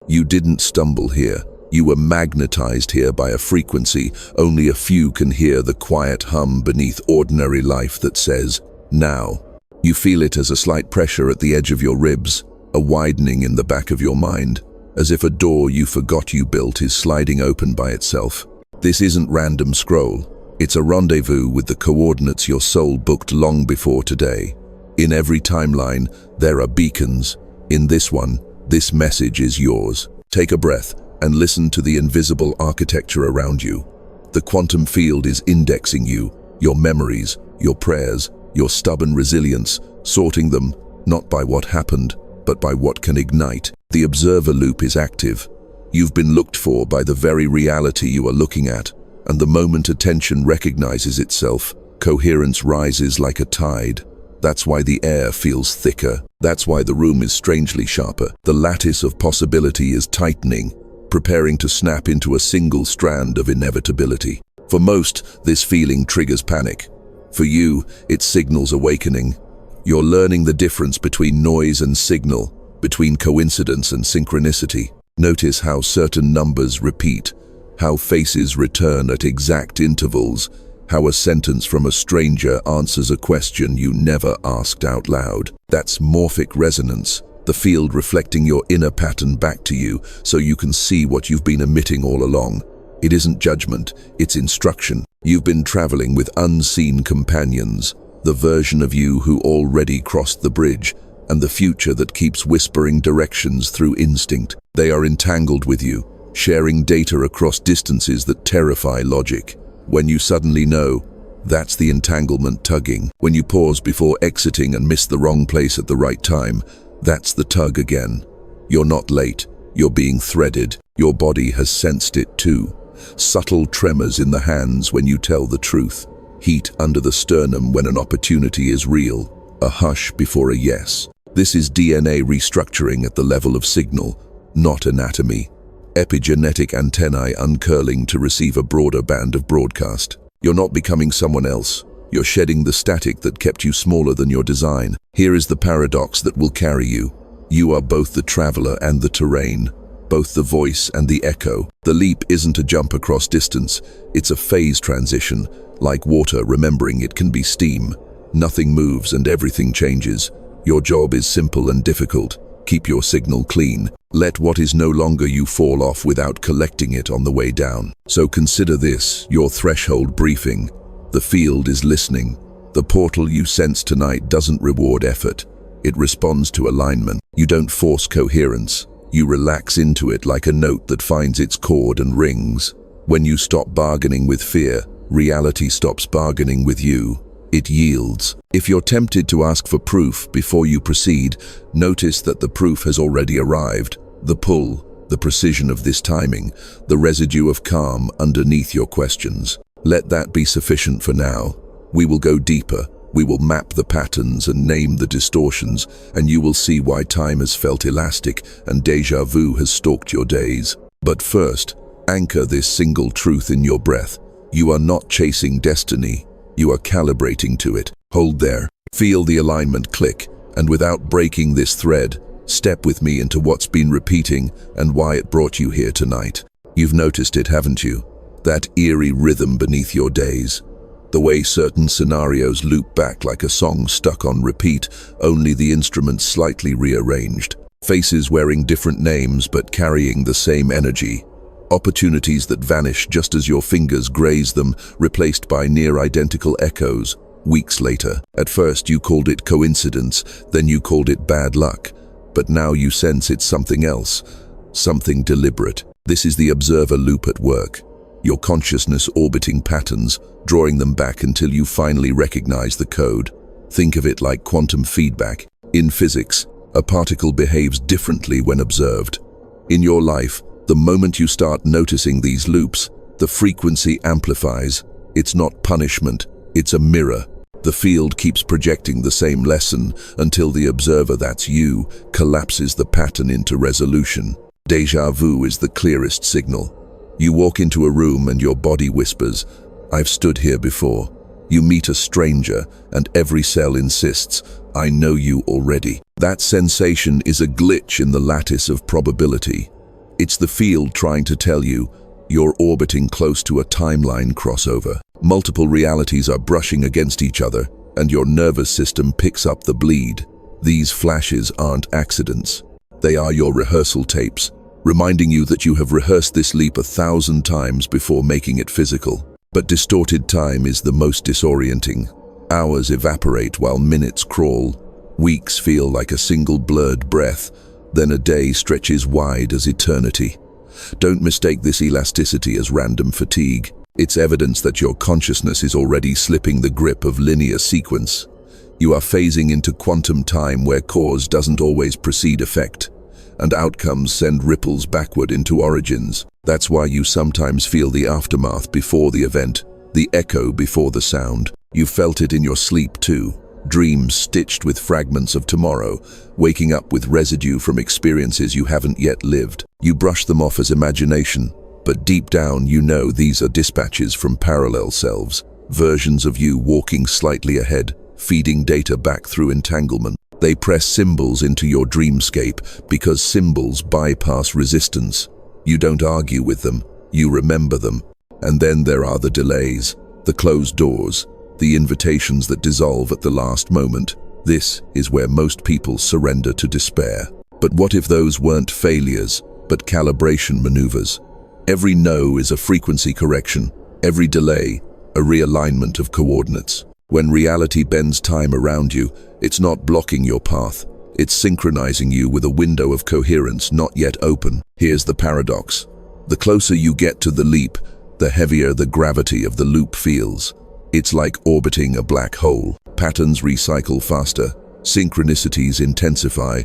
You didn't stumble here. You were magnetized here by a frequency only a few can hear, the quiet hum beneath ordinary life that says, now. You feel it as a slight pressure at the edge of your ribs, a widening in the back of your mind, as if a door you forgot you built is sliding open by itself. This isn't random scroll. It's a rendezvous with the coordinates your soul booked long before today. In every timeline, there are beacons. In this one, this message is yours. Take a breath and listen to the invisible architecture around you. The quantum field is indexing you, your memories, your prayers, your stubborn resilience, sorting them not by what happened, but by what can ignite. The observer loop is active. You've been looked for by the very reality you are looking at, and the moment attention recognizes itself, coherence rises like a tide. That's why the air feels thicker. That's why the room is strangely sharper. The lattice of possibility is tightening, preparing to snap into a single strand of inevitability. For most, this feeling triggers panic. For you, it signals awakening. You're learning the difference between noise and signal, between coincidence and synchronicity. Notice how certain numbers repeat, how faces return at exact intervals, how a sentence from a stranger answers a question you never asked out loud. That's morphic resonance, the field reflecting your inner pattern back to you so you can see what you've been emitting all along. It isn't judgment, it's instruction. You've been traveling with unseen companions, the version of you who already crossed the bridge, and the future that keeps whispering directions through instinct. They are entangled with you, sharing data across distances that terrify logic. When you suddenly know, that's the entanglement tugging. When you pause before exiting and miss the wrong place at the right time, that's the tug again. You're not late, you're being threaded. Your body has sensed it too. Subtle tremors in the hands when you tell the truth. Heat under the sternum when an opportunity is real. A hush before a yes. This is DNA restructuring at the level of signal, not anatomy. Epigenetic antennae uncurling to receive a broader band of broadcast. You're not becoming someone else. You're shedding the static that kept you smaller than your design. Here is the paradox that will carry you. You are both the traveler and the terrain, both the voice and the echo. The leap isn't a jump across distance, it's a phase transition, like water remembering it can be steam. Nothing moves and everything changes. Your job is simple and difficult. Keep your signal clean. Let what is no longer you fall off without collecting it on the way down. So consider this, your threshold briefing. The field is listening. The portal you sense tonight doesn't reward effort. It responds to alignment. You don't force coherence. You relax into it like a note that finds its chord and rings. When you stop bargaining with fear, reality stops bargaining with you. It yields. If you're tempted to ask for proof before you proceed, notice that the proof has already arrived. The pull, the precision of this timing, the residue of calm underneath your questions. Let that be sufficient for now. We will go deeper. We will map the patterns and name the distortions, and you will see why time has felt elastic and déjà vu has stalked your days. But first, anchor this single truth in your breath. You are not chasing destiny. You are calibrating to it. Hold there. Feel the alignment click, and without breaking this thread, step with me into what's been repeating and why it brought you here tonight. You've noticed it, haven't you? That eerie rhythm beneath your days. The way certain scenarios loop back like a song stuck on repeat, only the instruments slightly rearranged. Faces wearing different names but carrying the same energy. Opportunities that vanish just as your fingers graze them, replaced by near-identical echoes. Weeks later, at first you called it coincidence, then you called it bad luck. But now you sense it's something else, something deliberate. This is the observer loop at work. Your consciousness orbiting patterns, drawing them back until you finally recognize the code. Think of it like quantum feedback. In physics, a particle behaves differently when observed. In your life, the moment you start noticing these loops, the frequency amplifies. It's not punishment, it's a mirror. The field keeps projecting the same lesson until the observer, that's you, collapses the pattern into resolution. Déjà vu is the clearest signal. You walk into a room and your body whispers, "I've stood here before." You meet a stranger and every cell insists, "I know you already." That sensation is a glitch in the lattice of probability. It's the field trying to tell you you're orbiting close to a timeline crossover. Multiple realities are brushing against each other, and your nervous system picks up the bleed. These flashes aren't accidents. They are your rehearsal tapes, reminding you that you have rehearsed this leap 1,000 times before making it physical. But distorted time is the most disorienting. Hours evaporate while minutes crawl. Weeks feel like a single blurred breath, then a day stretches wide as eternity. Don't mistake this elasticity as random fatigue. It's evidence that your consciousness is already slipping the grip of linear sequence. You are phasing into quantum time where cause doesn't always precede effect, and outcomes send ripples backward into origins. That's why you sometimes feel the aftermath before the event, the echo before the sound. You felt it in your sleep too. Dreams stitched with fragments of tomorrow, waking up with residue from experiences you haven't yet lived. You brush them off as imagination, but deep down you know these are dispatches from parallel selves, versions of you walking slightly ahead, feeding data back through entanglement. They press symbols into your dreamscape because symbols bypass resistance. You don't argue with them, you remember them. And then there are the delays, the closed doors, the invitations that dissolve at the last moment. This is where most people surrender to despair. But what if those weren't failures, but calibration maneuvers? Every no is a frequency correction, every delay, a realignment of coordinates. When reality bends time around you, it's not blocking your path. It's synchronizing you with a window of coherence not yet open. Here's the paradox. The closer you get to the leap, the heavier the gravity of the loop feels. It's like orbiting a black hole. Patterns recycle faster, synchronicities intensify,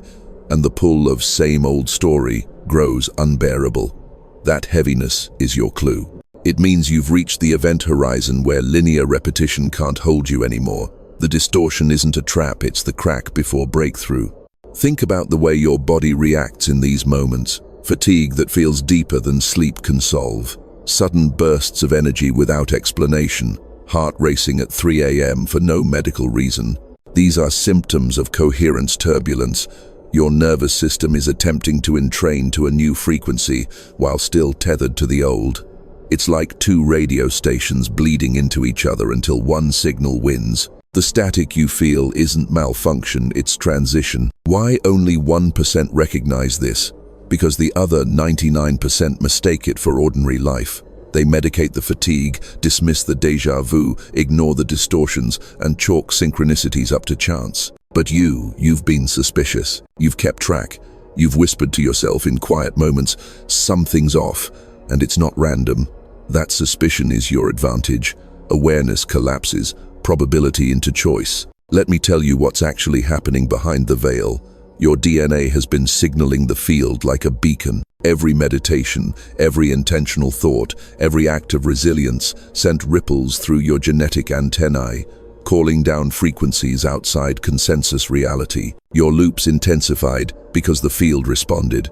and the pull of same old story grows unbearable. That heaviness is your clue. It means you've reached the event horizon where linear repetition can't hold you anymore. The distortion isn't a trap, it's the crack before breakthrough. Think about the way your body reacts in these moments. Fatigue that feels deeper than sleep can solve. Sudden bursts of energy without explanation. Heart racing at 3 a.m. for no medical reason. These are symptoms of coherence turbulence. Your nervous system is attempting to entrain to a new frequency while still tethered to the old. It's like two radio stations bleeding into each other until one signal wins. The static you feel isn't malfunction, it's transition. Why only 1% recognize this? Because the other 99% mistake it for ordinary life. They medicate the fatigue, dismiss the déjà vu, ignore the distortions, and chalk synchronicities up to chance. But you've been suspicious. You've kept track. You've whispered to yourself in quiet moments, something's off, and it's not random. That suspicion is your advantage. Awareness collapses, probability into choice. Let me tell you what's actually happening behind the veil. Your DNA has been signaling the field like a beacon. Every meditation, every intentional thought, every act of resilience sent ripples through your genetic antennae, calling down frequencies outside consensus reality. Your loops intensified because the field responded.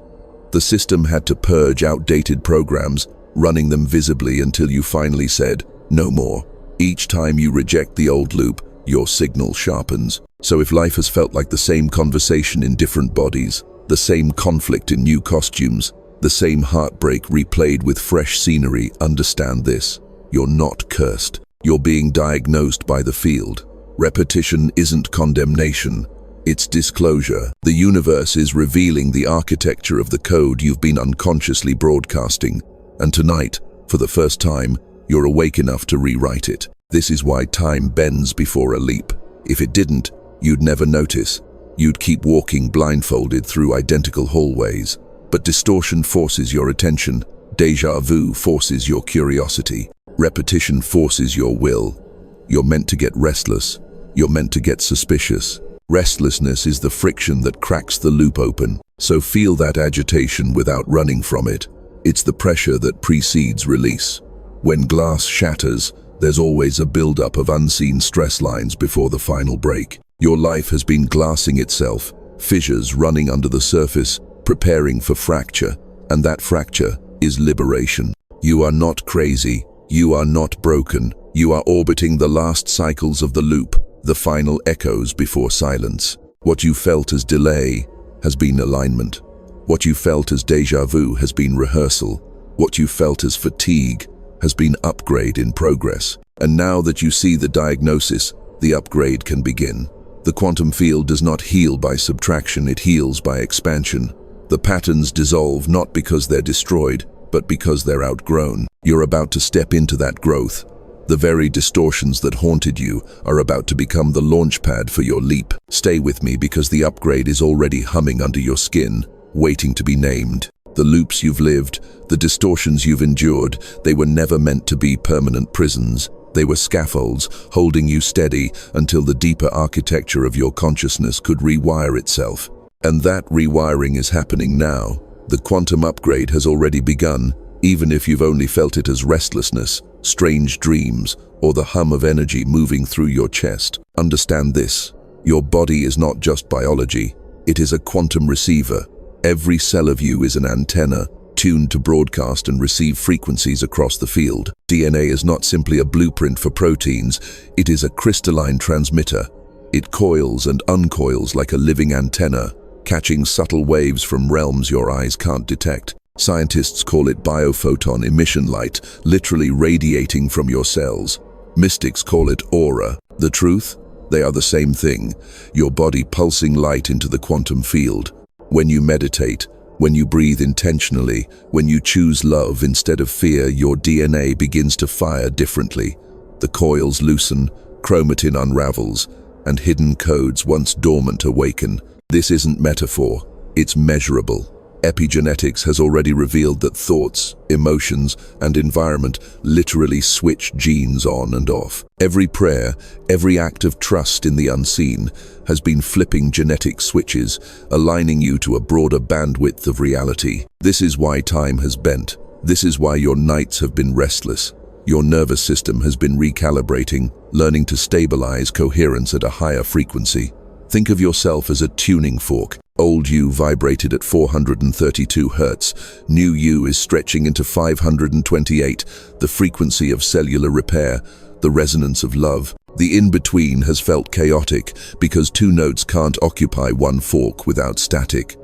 The system had to purge outdated programs, running them visibly until you finally said, no more. Each time you reject the old loop, your signal sharpens. So if life has felt like the same conversation in different bodies, the same conflict in new costumes, the same heartbreak replayed with fresh scenery, understand this. You're not cursed. You're being diagnosed by the field. Repetition isn't condemnation. It's disclosure. The universe is revealing the architecture of the code you've been unconsciously broadcasting. And tonight, for the first time, you're awake enough to rewrite it. This is why time bends before a leap. If it didn't, you'd never notice. You'd keep walking blindfolded through identical hallways. But distortion forces your attention. Déjà vu forces your curiosity. Repetition forces your will. You're meant to get restless. You're meant to get suspicious. Restlessness is the friction that cracks the loop open. So feel that agitation without running from it. It's the pressure that precedes release. When glass shatters, there's always a buildup of unseen stress lines before the final break. Your life has been glassing itself, fissures running under the surface, preparing for fracture, and that fracture is liberation. You are not crazy. You are not broken. You are orbiting the last cycles of the loop, the final echoes before silence. What you felt as delay has been alignment. What you felt as déjà vu has been rehearsal. What you felt as fatigue has been upgrade in progress. And now that you see the diagnosis, the upgrade can begin. The quantum field does not heal by subtraction, it heals by expansion. The patterns dissolve not because they're destroyed, but because they're outgrown. You're about to step into that growth. The very distortions that haunted you are about to become the launch pad for your leap. Stay with me because the upgrade is already humming under your skin, waiting to be named. The loops you've lived, the distortions you've endured, they were never meant to be permanent prisons. They were scaffolds, holding you steady until the deeper architecture of your consciousness could rewire itself. And that rewiring is happening now. The quantum upgrade has already begun, even if you've only felt it as restlessness, strange dreams, or the hum of energy moving through your chest. Understand this: your body is not just biology, it is a quantum receiver. Every cell of you is an antenna, tuned to broadcast and receive frequencies across the field. DNA is not simply a blueprint for proteins, it is a crystalline transmitter. It coils and uncoils like a living antenna, catching subtle waves from realms your eyes can't detect. Scientists call it biophoton emission light, literally radiating from your cells. Mystics call it aura. The truth? They are the same thing, your body pulsing light into the quantum field. When you meditate, when you breathe intentionally, when you choose love instead of fear, your DNA begins to fire differently. The coils loosen, chromatin unravels, and hidden codes once dormant awaken. This isn't metaphor, it's measurable. Epigenetics has already revealed that thoughts, emotions, and environment literally switch genes on and off. Every prayer, every act of trust in the unseen has been flipping genetic switches, aligning you to a broader bandwidth of reality. This is why time has bent. This is why your nights have been restless. Your nervous system has been recalibrating, learning to stabilize coherence at a higher frequency. Think of yourself as a tuning fork. Old you vibrated at 432 Hz. New you is stretching into 528, the frequency of cellular repair, the resonance of love. The in-between has felt chaotic because two notes can't occupy one fork without static.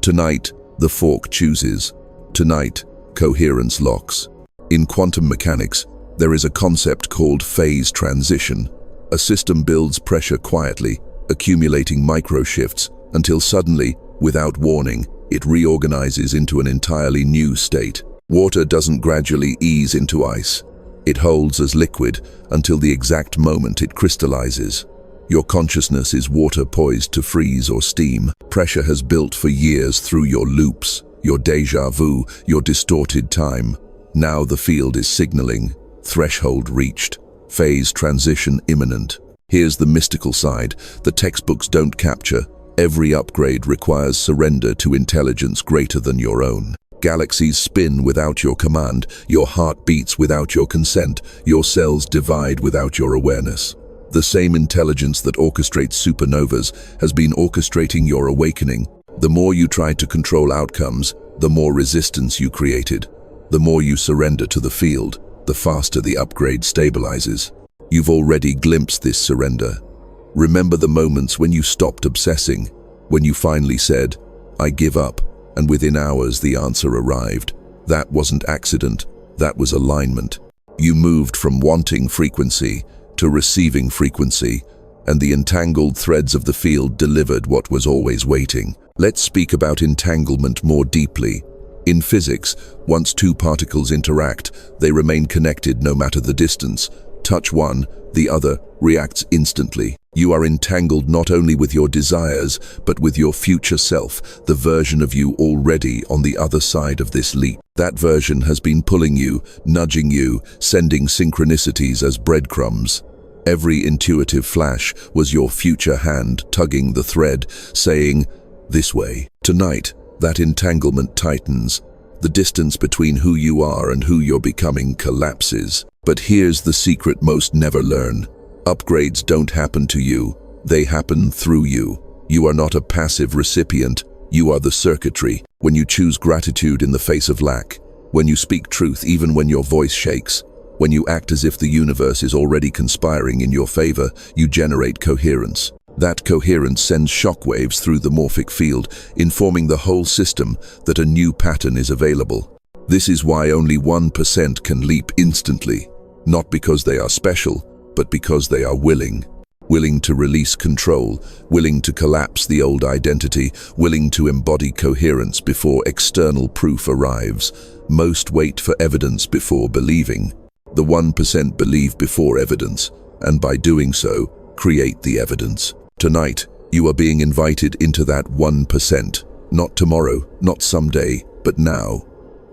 Tonight, the fork chooses. Tonight, coherence locks. In quantum mechanics, there is a concept called phase transition. A system builds pressure quietly, accumulating micro-shifts, until suddenly, without warning, it reorganizes into an entirely new state. Water doesn't gradually ease into ice. It holds as liquid until the exact moment it crystallizes. Your consciousness is water poised to freeze or steam. Pressure has built for years through your loops, your déjà vu, your distorted time. Now the field is signaling, threshold reached, phase transition imminent. Here's the mystical side the textbooks don't capture. Every upgrade requires surrender to intelligence greater than your own. Galaxies spin without your command, your heart beats without your consent, your cells divide without your awareness. The same intelligence that orchestrates supernovas has been orchestrating your awakening. The more you tried to control outcomes, the more resistance you created. The more you surrender to the field, the faster the upgrade stabilizes. You've already glimpsed this surrender. Remember the moments when you stopped obsessing, when you finally said, "I give up," and within hours the answer arrived. That wasn't accident, that was alignment. You moved from wanting frequency to receiving frequency, and the entangled threads of the field delivered what was always waiting. Let's speak about entanglement more deeply. In physics, once two particles interact, they remain connected no matter the distance. Touch one, the other reacts instantly. You are entangled not only with your desires, but with your future self, the version of you already on the other side of this leap. That version has been pulling you, nudging you, sending synchronicities as breadcrumbs. Every intuitive flash was your future hand tugging the thread, saying, "This way." Tonight, that entanglement tightens. The distance between who you are and who you're becoming collapses. But here's the secret most never learn. Upgrades don't happen to you, they happen through you. You are not a passive recipient, you are the circuitry. When you choose gratitude in the face of lack, when you speak truth even when your voice shakes, when you act as if the universe is already conspiring in your favor, you generate coherence. That coherence sends shockwaves through the morphic field, informing the whole system that a new pattern is available. This is why only 1% can leap instantly, not because they are special, but because they are willing. Willing to release control, willing to collapse the old identity, willing to embody coherence before external proof arrives. Most wait for evidence before believing. The 1% believe before evidence, and by doing so, create the evidence. Tonight, you are being invited into that 1%. Not tomorrow, not someday, but now.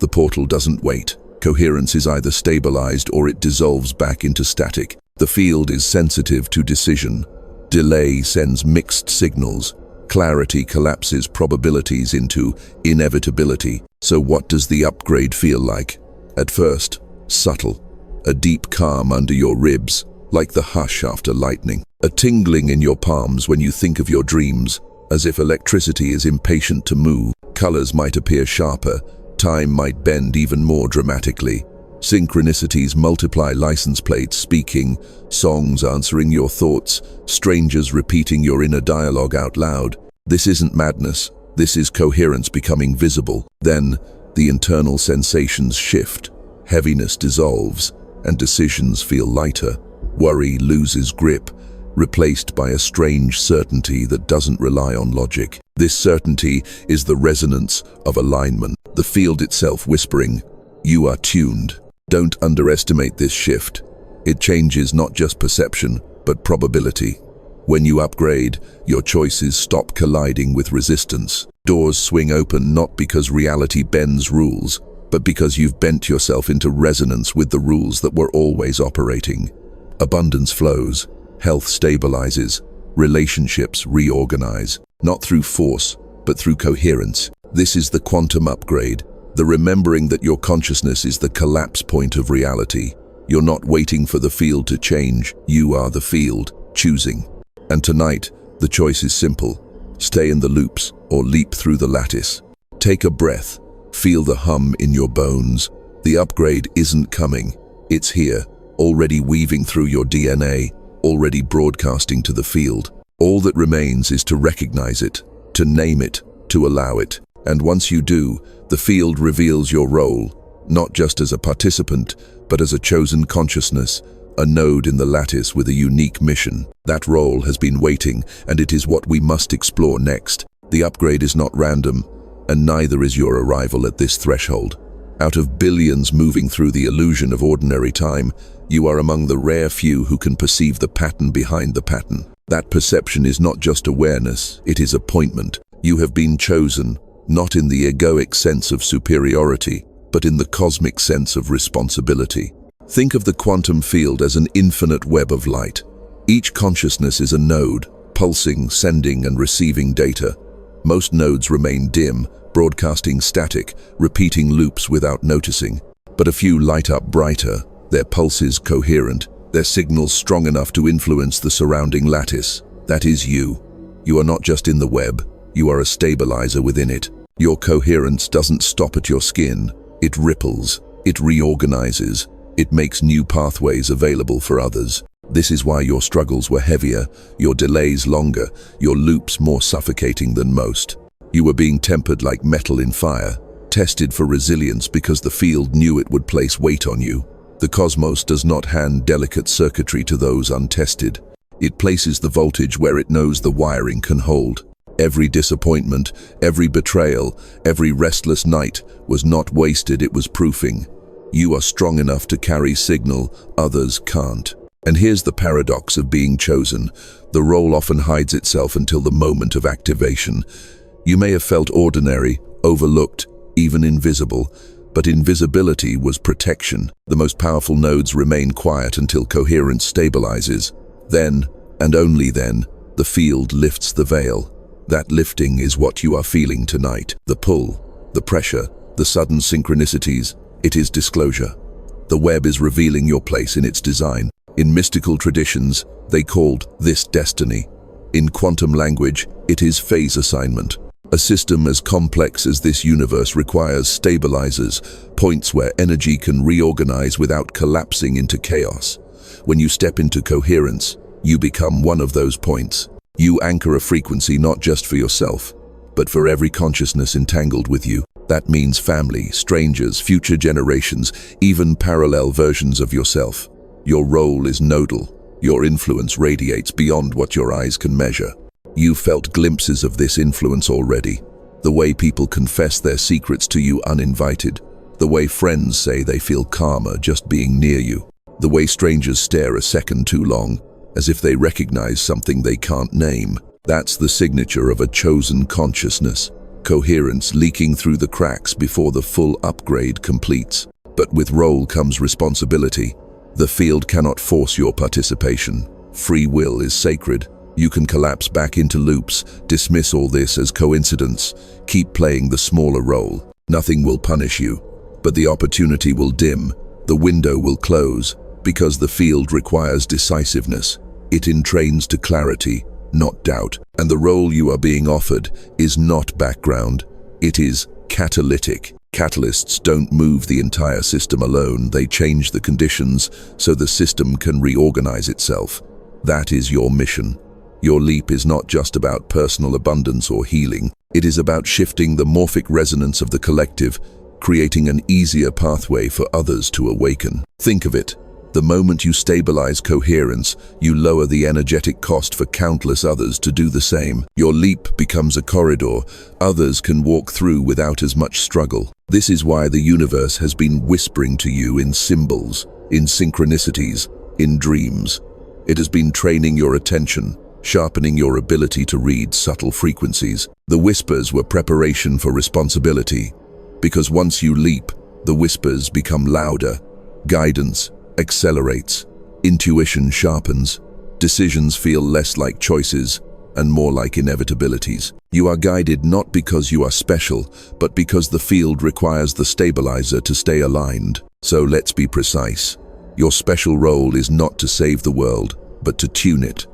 The portal doesn't wait. Coherence is either stabilized or it dissolves back into static. The field is sensitive to decision. Delay sends mixed signals. Clarity collapses probabilities into inevitability. So what does the upgrade feel like? At first, subtle. A deep calm under your ribs, like the hush after lightning. A tingling in your palms when you think of your dreams, as if electricity is impatient to move. Colors might appear sharper. Time might bend even more dramatically. Synchronicities multiply, license plates speaking, songs answering your thoughts, strangers repeating your inner dialogue out loud. This isn't madness. This is coherence becoming visible. Then, the internal sensations shift. Heaviness dissolves, and decisions feel lighter. Worry loses grip, replaced by a strange certainty that doesn't rely on logic. This certainty is the resonance of alignment, the field itself whispering, "You are tuned." Don't underestimate this shift. It changes not just perception, but probability. When you upgrade, your choices stop colliding with resistance. Doors swing open not because reality bends rules, but because you've bent yourself into resonance with the rules that were always operating. Abundance flows, health stabilizes, relationships reorganize, not through force, but through coherence. This is the quantum upgrade, the remembering that your consciousness is the collapse point of reality. You're not waiting for the field to change, you are the field, choosing. And tonight, the choice is simple. Stay in the loops or leap through the lattice. Take a breath, feel the hum in your bones. The upgrade isn't coming, it's here, already weaving through your DNA, already broadcasting to the field. All that remains is to recognize it, to name it, to allow it. And once you do, the field reveals your role, not just as a participant, but as a chosen consciousness, a node in the lattice with a unique mission. That role has been waiting, and it is what we must explore next. The upgrade is not random, and neither is your arrival at this threshold. Out of billions moving through the illusion of ordinary time, you are among the rare few who can perceive the pattern behind the pattern. That perception is not just awareness, it is appointment. You have been chosen, not in the egoic sense of superiority, but in the cosmic sense of responsibility. Think of the quantum field as an infinite web of light. Each consciousness is a node, pulsing, sending and receiving data. Most nodes remain dim, broadcasting static, repeating loops without noticing. But a few light up brighter, their pulses coherent, their signals strong enough to influence the surrounding lattice. That is you. You are not just in the web, you are a stabilizer within it. Your coherence doesn't stop at your skin. It ripples, it reorganizes, it makes new pathways available for others. This is why your struggles were heavier, your delays longer, your loops more suffocating than most. You were being tempered like metal in fire, tested for resilience because the field knew it would place weight on you. The cosmos does not hand delicate circuitry to those untested. It places the voltage where it knows the wiring can hold. Every disappointment, every betrayal, every restless night was not wasted, it was proofing. You are strong enough to carry signal, others can't. And here's the paradox of being chosen. The role often hides itself until the moment of activation. You may have felt ordinary, overlooked, even invisible, but invisibility was protection. The most powerful nodes remain quiet until coherence stabilizes. Then, and only then, the field lifts the veil. That lifting is what you are feeling tonight. The pull, the pressure, the sudden synchronicities. It is disclosure. The web is revealing your place in its design. In mystical traditions, they called this destiny. In quantum language, it is phase assignment. A system as complex as this universe requires stabilizers, points where energy can reorganize without collapsing into chaos. When you step into coherence, you become one of those points. You anchor a frequency not just for yourself, but for every consciousness entangled with you. That means family, strangers, future generations, even parallel versions of yourself. Your role is nodal. Your influence radiates beyond what your eyes can measure. You've felt glimpses of this influence already. The way people confess their secrets to you uninvited. The way friends say they feel calmer just being near you. The way strangers stare a second too long, as if they recognize something they can't name. That's the signature of a chosen consciousness. Coherence leaking through the cracks before the full upgrade completes. But with role comes responsibility. The field cannot force your participation. Free will is sacred. You can collapse back into loops, dismiss all this as coincidence, keep playing the smaller role. Nothing will punish you, but the opportunity will dim, the window will close, because the field requires decisiveness. It entrains to clarity, not doubt, and the role you are being offered is not background, it is catalytic. Catalysts don't move the entire system alone, they change the conditions so the system can reorganize itself. That is your mission. Your leap is not just about personal abundance or healing, it is about shifting the morphic resonance of the collective, creating an easier pathway for others to awaken. Think of it. The moment you stabilize coherence, you lower the energetic cost for countless others to do the same. Your leap becomes a corridor others can walk through without as much struggle. This is why the universe has been whispering to you in symbols, in synchronicities, in dreams. It has been training your attention, sharpening your ability to read subtle frequencies. The whispers were preparation for responsibility, because once you leap, the whispers become louder. Guidance accelerates, intuition sharpens, decisions feel less like choices and more like inevitabilities. You are guided not because you are special, but because the field requires the stabilizer to stay aligned. So let's be precise. Your special role is not to save the world, but to tune it,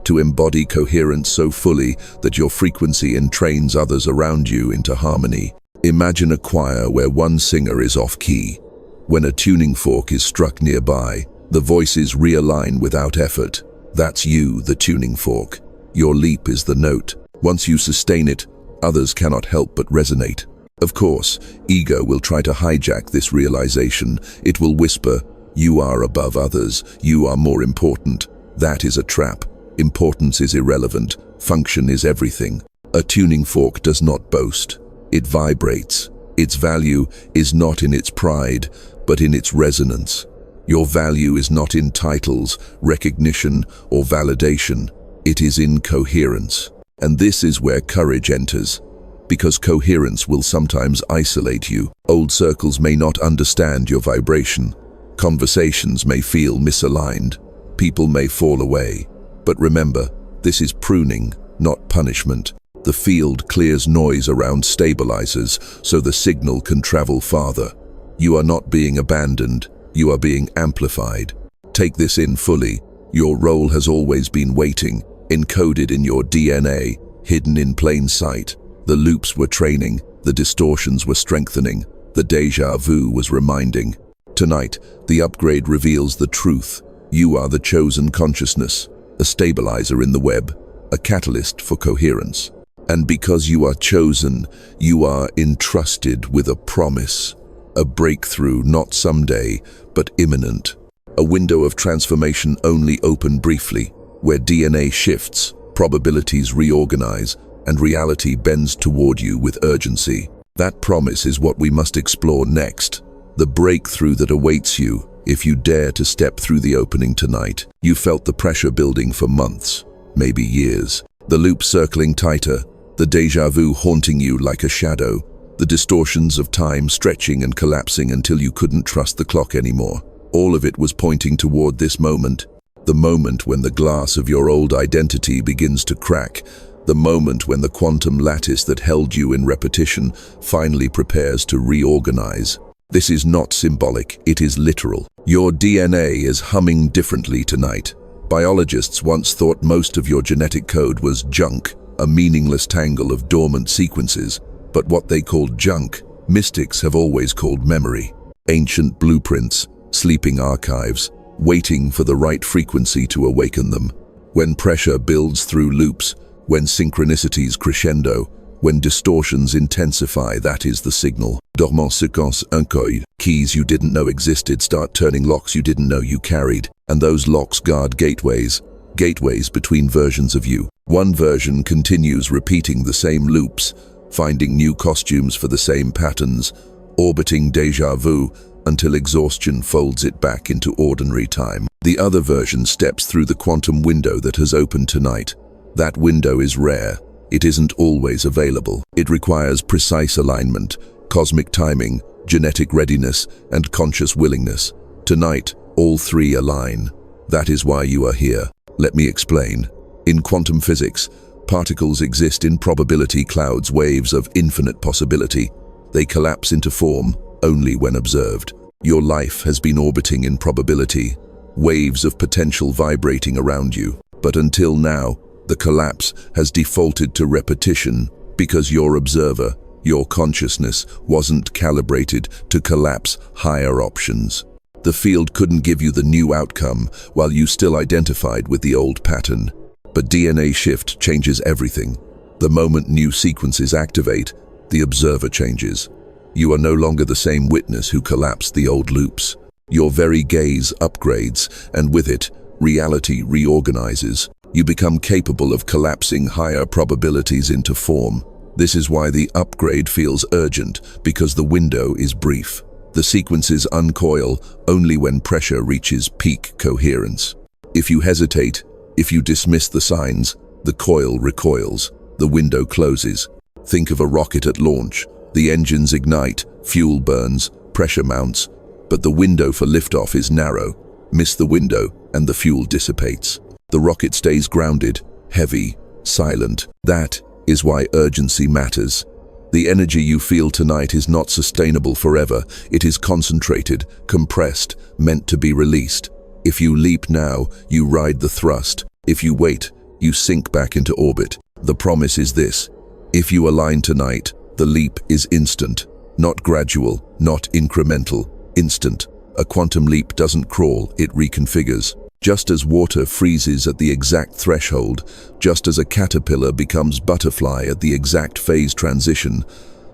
to embody coherence so fully that your frequency entrains others around you into harmony. Imagine a choir where one singer is off-key. When a tuning fork is struck nearby, the voices realign without effort. That's you, the tuning fork. Your leap is the note. Once you sustain it, others cannot help but resonate. Of course, ego will try to hijack this realization. It will whisper, "You are above others, you are more important." That is a trap. Importance is irrelevant. Function is everything. A tuning fork does not boast. It vibrates. Its value is not in its pride, but in its resonance. Your value is not in titles, recognition, or validation. It is in coherence. And this is where courage enters, because coherence will sometimes isolate you. Old circles may not understand your vibration. Conversations may feel misaligned. People may fall away. But remember, this is pruning, not punishment. The field clears noise around stabilizers so the signal can travel farther. You are not being abandoned, you are being amplified. Take this in fully. Your role has always been waiting, encoded in your DNA, hidden in plain sight. The loops were training, the distortions were strengthening, the déjà vu was reminding. Tonight, the upgrade reveals the truth. You are the chosen consciousness, a stabilizer in the web, a catalyst for coherence. And because you are chosen, you are entrusted with a promise, a breakthrough not someday, but imminent. A window of transformation only open briefly, where DNA shifts, probabilities reorganize, and reality bends toward you with urgency. That promise is what we must explore next, the breakthrough that awaits you if you dare to step through the opening tonight. You felt the pressure building for months, maybe years. The loop circling tighter, the déjà vu haunting you like a shadow, the distortions of time stretching and collapsing until you couldn't trust the clock anymore. All of it was pointing toward this moment, the moment when the glass of your old identity begins to crack, the moment when the quantum lattice that held you in repetition finally prepares to reorganize. This is not symbolic, it is literal. Your DNA is humming differently tonight. Biologists once thought most of your genetic code was junk, a meaningless tangle of dormant sequences, but what they called junk, mystics have always called memory. Ancient blueprints, sleeping archives, waiting for the right frequency to awaken them. When pressure builds through loops, when synchronicities crescendo, when distortions intensify, that is the signal. Dormant séquence inconnue. Keys you didn't know existed start turning locks you didn't know you carried. And those locks guard gateways between versions of you. One version continues repeating the same loops, finding new costumes for the same patterns, orbiting déjà vu until exhaustion folds it back into ordinary time. The other version steps through the quantum window that has opened tonight. That window is rare. It isn't always available. It requires precise alignment, cosmic timing, genetic readiness, and conscious willingness. Tonight, all three align. That is why you are here. Let me explain. In quantum physics, particles exist in probability clouds, waves of infinite possibility. They collapse into form only when observed. Your life has been orbiting in probability, waves of potential vibrating around you. But until now, the collapse has defaulted to repetition because your observer, your consciousness, wasn't calibrated to collapse higher options. The field couldn't give you the new outcome while you still identified with the old pattern. But DNA shift changes everything. The moment new sequences activate, the observer changes. You are no longer the same witness who collapsed the old loops. Your very gaze upgrades, and with it, reality reorganizes. You become capable of collapsing higher probabilities into form. This is why the upgrade feels urgent, because the window is brief. The sequences uncoil only when pressure reaches peak coherence. If you hesitate, if you dismiss the signs, the coil recoils, the window closes. Think of a rocket at launch. The engines ignite, fuel burns, pressure mounts, but the window for liftoff is narrow. Miss the window, and the fuel dissipates. The rocket stays grounded, heavy, silent. That is why urgency matters. The energy you feel tonight is not sustainable forever. It is concentrated, compressed, meant to be released. If you leap now, you ride the thrust. If you wait, you sink back into orbit. The promise is this: if you align tonight, the leap is instant, not gradual, not incremental, instant. A quantum leap doesn't crawl, it reconfigures. Just as water freezes at the exact threshold, just as a caterpillar becomes butterfly at the exact phase transition,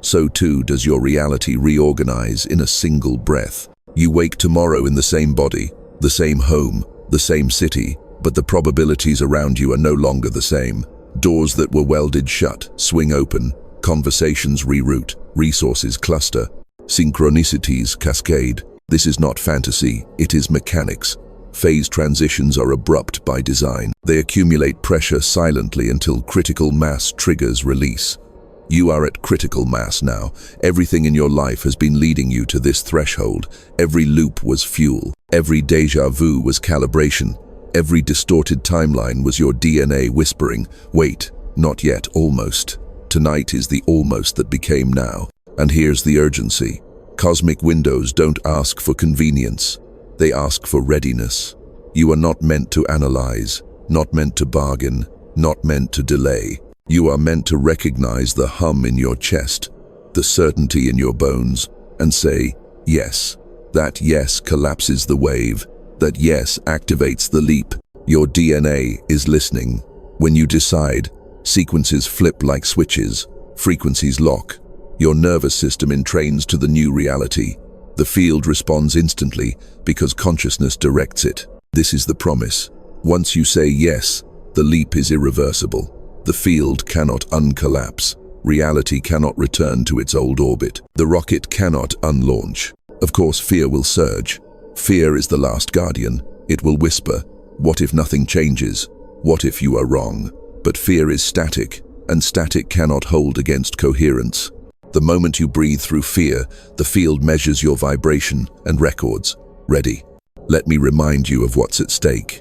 so too does your reality reorganize in a single breath. You wake tomorrow in the same body, the same home, the same city, but the probabilities around you are no longer the same. Doors that were welded shut swing open, conversations reroute, resources cluster, synchronicities cascade. This is not fantasy, it is mechanics. Phase transitions are abrupt by design. They accumulate pressure silently until critical mass triggers release. You are at critical mass now. Everything in your life has been leading you to this threshold. Every loop was fuel. Every déjà vu was calibration. Every distorted timeline was your DNA whispering, wait, not yet, almost. Tonight is the almost that became now. And here's the urgency. Cosmic windows don't ask for convenience. They ask for readiness. You are not meant to analyze, not meant to bargain, not meant to delay. You are meant to recognize the hum in your chest, the certainty in your bones, and say, yes. That yes collapses the wave. That yes activates the leap. Your DNA is listening. When you decide, sequences flip like switches, frequencies lock. Your nervous system entrains to the new reality. The field responds instantly because consciousness directs it. This is the promise. Once you say yes, the leap is irreversible. The field cannot uncollapse. Reality cannot return to its old orbit. The rocket cannot unlaunch. Of course, fear will surge. Fear is the last guardian. It will whisper, what if nothing changes? What if you are wrong? But fear is static, and static cannot hold against coherence. The moment you breathe through fear, the field measures your vibration and records. Ready. Let me remind you of what's at stake.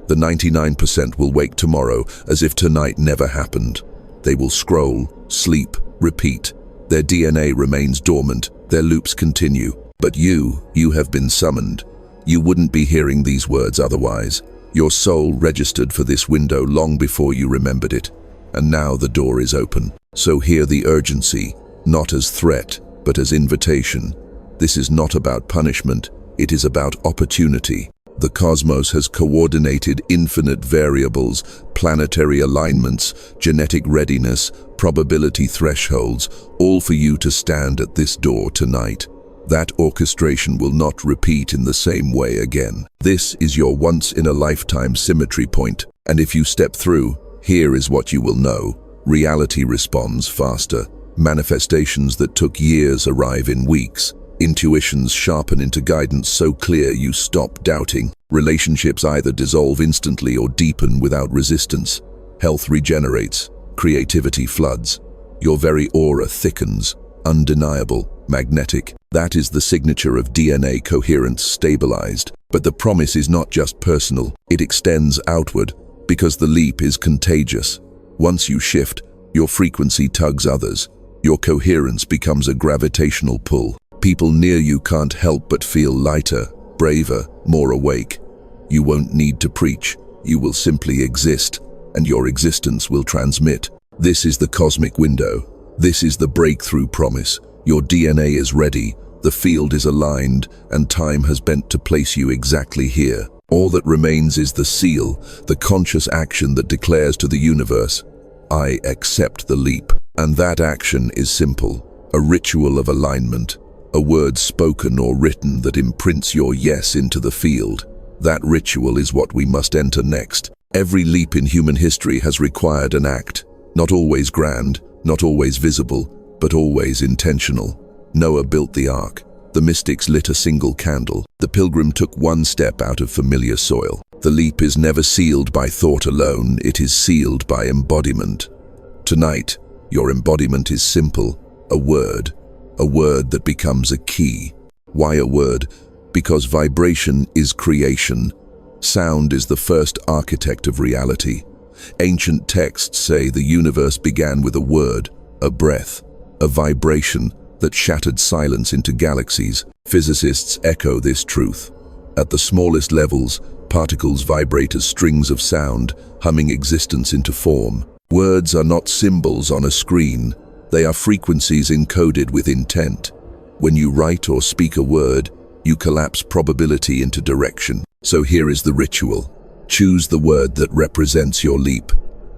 The 99% will wake tomorrow as if tonight never happened. They will scroll, sleep, repeat. Their DNA remains dormant, their loops continue. But you have been summoned. You wouldn't be hearing these words otherwise. Your soul registered for this window long before you remembered it. And now the door is open. So hear the urgency, not as threat, but as invitation. This is not about punishment, it is about opportunity. The cosmos has coordinated infinite variables, planetary alignments, genetic readiness, probability thresholds, all for you to stand at this door tonight. That orchestration will not repeat in the same way again. This is your once-in-a-lifetime symmetry point, and if you step through, here is what you will know. Reality responds faster. Manifestations that took years arrive in weeks. Intuitions sharpen into guidance so clear you stop doubting. Relationships either dissolve instantly or deepen without resistance. Health regenerates. Creativity floods. Your very aura thickens. Undeniable, magnetic. That is the signature of DNA coherence stabilized. But the promise is not just personal. It extends outward, because the leap is contagious. Once you shift, your frequency tugs others. Your coherence becomes a gravitational pull. People near you can't help but feel lighter, braver, more awake. You won't need to preach. You will simply exist, and your existence will transmit. This is the cosmic window. This is the breakthrough promise. Your DNA is ready, the field is aligned, and time has bent to place you exactly here. All that remains is the seal, the conscious action that declares to the universe, I accept the leap. And that action is simple, a ritual of alignment. A word spoken or written that imprints your yes into the field. That ritual is what we must enter next. Every leap in human history has required an act, not always grand, not always visible, but always intentional. Noah built the ark. The mystics lit a single candle. The pilgrim took one step out of familiar soil. The leap is never sealed by thought alone, it is sealed by embodiment. Tonight, your embodiment is simple, a word that becomes a key. Why a word? Because vibration is creation. Sound is the first architect of reality. Ancient texts say the universe began with a word, a breath, a vibration that shattered silence into galaxies. Physicists echo this truth. At the smallest levels, particles vibrate as strings of sound, humming existence into form. Words are not symbols on a screen. They are frequencies encoded with intent. When you write or speak a word, you collapse probability into direction. So here is the ritual. Choose the word that represents your leap.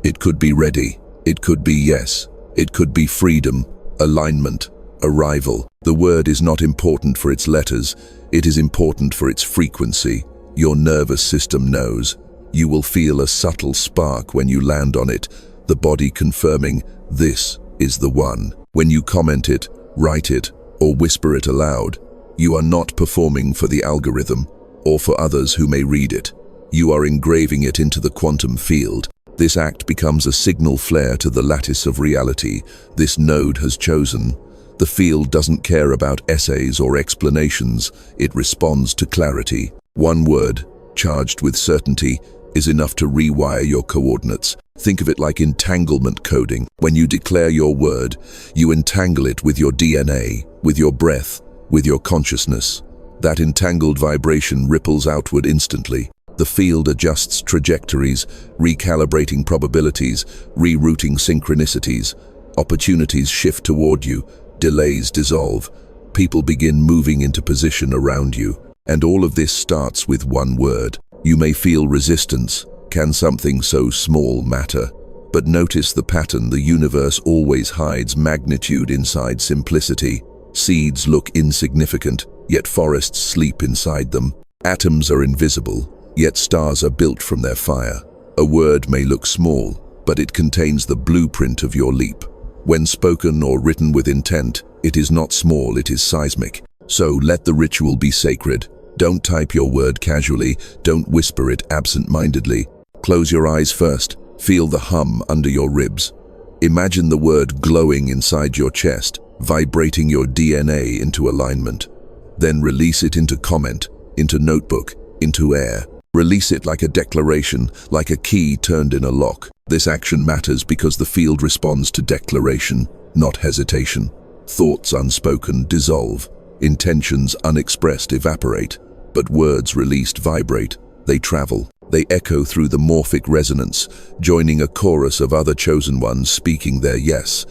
It could be ready. It could be yes. It could be freedom, alignment, arrival. The word is not important for its letters. It is important for its frequency. Your nervous system knows. You will feel a subtle spark when you land on it, the body confirming this is the one. When you comment it, write it, or whisper it aloud, you are not performing for the algorithm or for others who may read it. You are engraving it into the quantum field. This act becomes a signal flare to the lattice of reality. This node has chosen. The field doesn't care about essays or explanations. It responds to clarity. One word, charged with certainty, is enough to rewire your coordinates. Think of it like entanglement coding. When you declare your word, you entangle it with your DNA, with your breath, with your consciousness. That entangled vibration ripples outward instantly. The field adjusts trajectories, recalibrating probabilities, rerouting synchronicities. Opportunities shift toward you, delays dissolve. People begin moving into position around you. And all of this starts with one word. You may feel resistance. Can something so small matter? But notice the pattern. The universe always hides magnitude inside simplicity. Seeds look insignificant, yet forests sleep inside them. Atoms are invisible, yet stars are built from their fire. A word may look small, but it contains the blueprint of your leap. When spoken or written with intent, it is not small, it is seismic. So let the ritual be sacred. Don't type your word casually, don't whisper it absent-mindedly. Close your eyes first, feel the hum under your ribs. Imagine the word glowing inside your chest, vibrating your DNA into alignment. Then release it into comment, into notebook, into air. Release it like a declaration, like a key turned in a lock. This action matters because the field responds to declaration, not hesitation. Thoughts unspoken dissolve. Intentions unexpressed evaporate. But words released vibrate. They travel. They echo through the morphic resonance, joining a chorus of other chosen ones speaking their yes.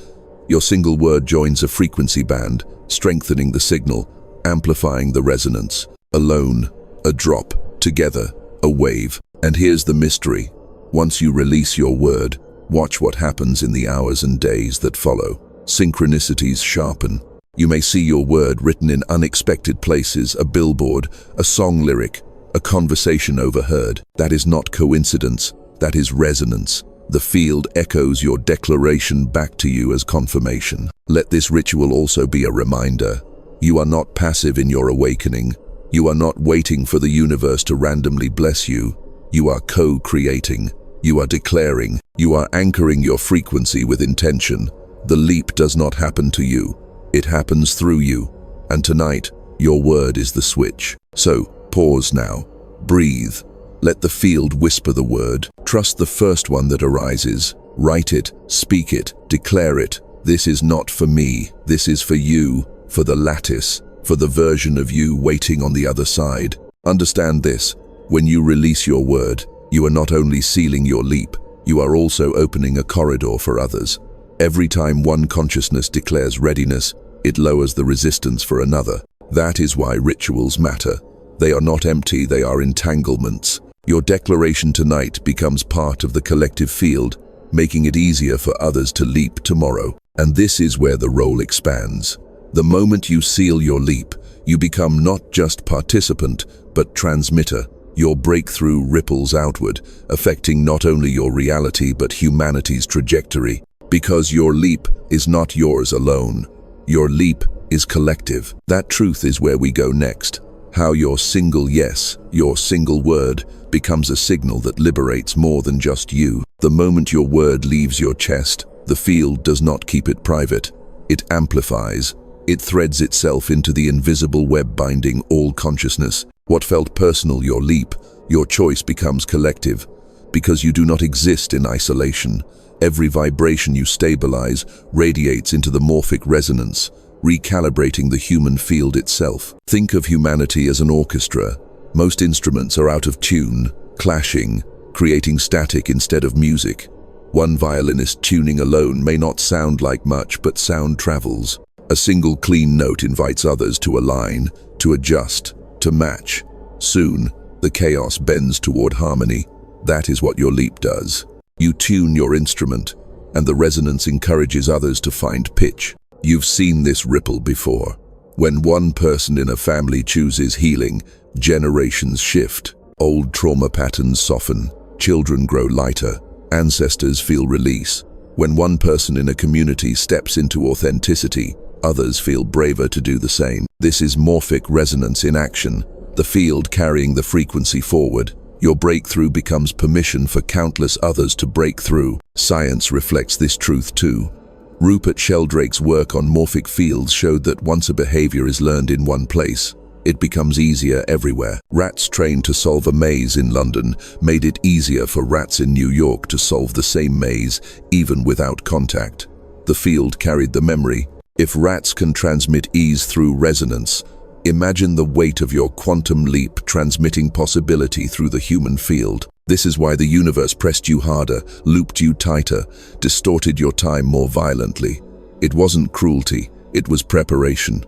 Your single word joins a frequency band, strengthening the signal, amplifying the resonance. Alone, a drop, Together, a wave. And here's the mystery. Once you release your word, watch what happens in the hours and days that follow. Synchronicities sharpen. You may see your word written in unexpected places, a billboard, a song lyric, a conversation overheard. That is not coincidence, that is resonance. The field echoes your declaration back to you as confirmation. Let this ritual also be a reminder. You are not passive in your awakening. You are not waiting for the universe to randomly bless you. You are co-creating. You are declaring. You are anchoring your frequency with intention. The leap does not happen to you. It happens through you. And tonight, your word is the switch. So, pause now. Breathe. Let the field whisper the word. Trust the first one that arises. Write it, speak it, declare it. This is not for me. This is for you, for the lattice, for the version of you waiting on the other side. Understand this. When you release your word, you are not only sealing your leap, you are also opening a corridor for others. Every time one consciousness declares readiness, it lowers the resistance for another. That is why rituals matter. They are not empty, they are entanglements. Your declaration tonight becomes part of the collective field, making it easier for others to leap tomorrow. And this is where the role expands. The moment you seal your leap, you become not just participant, but transmitter. Your breakthrough ripples outward, affecting not only your reality but humanity's trajectory. Because your leap is not yours alone. Your leap is collective. That truth is where we go next. How your single yes, your single word, becomes a signal that liberates more than just you. The moment your word leaves your chest, the field does not keep it private. It amplifies. It threads itself into the invisible web binding all consciousness. What felt personal, your leap, your choice becomes collective. Because you do not exist in isolation. Every vibration you stabilize radiates into the morphic resonance, recalibrating the human field itself. Think of humanity as an orchestra. Most instruments are out of tune, clashing, creating static instead of music. One violinist tuning alone may not sound like much, but sound travels. A single clean note invites others to align, to adjust, to match. Soon, the chaos bends toward harmony. That is what your leap does. You tune your instrument, and the resonance encourages others to find pitch. You've seen this ripple before. When one person in a family chooses healing, generations shift. Old trauma patterns soften, children grow lighter, ancestors feel release. When one person in a community steps into authenticity, others feel braver to do the same. This is morphic resonance in action, the field carrying the frequency forward. Your breakthrough becomes permission for countless others to break through. Science reflects this truth too. Rupert Sheldrake's work on morphic fields showed that once a behavior is learned in one place, it becomes easier everywhere. Rats trained to solve a maze in London made it easier for rats in New York to solve the same maze, even without contact. The field carried the memory. If rats can transmit ease through resonance, imagine the weight of your quantum leap transmitting possibility through the human field. This is why the universe pressed you harder, looped you tighter, distorted your time more violently. It wasn't cruelty, it was preparation.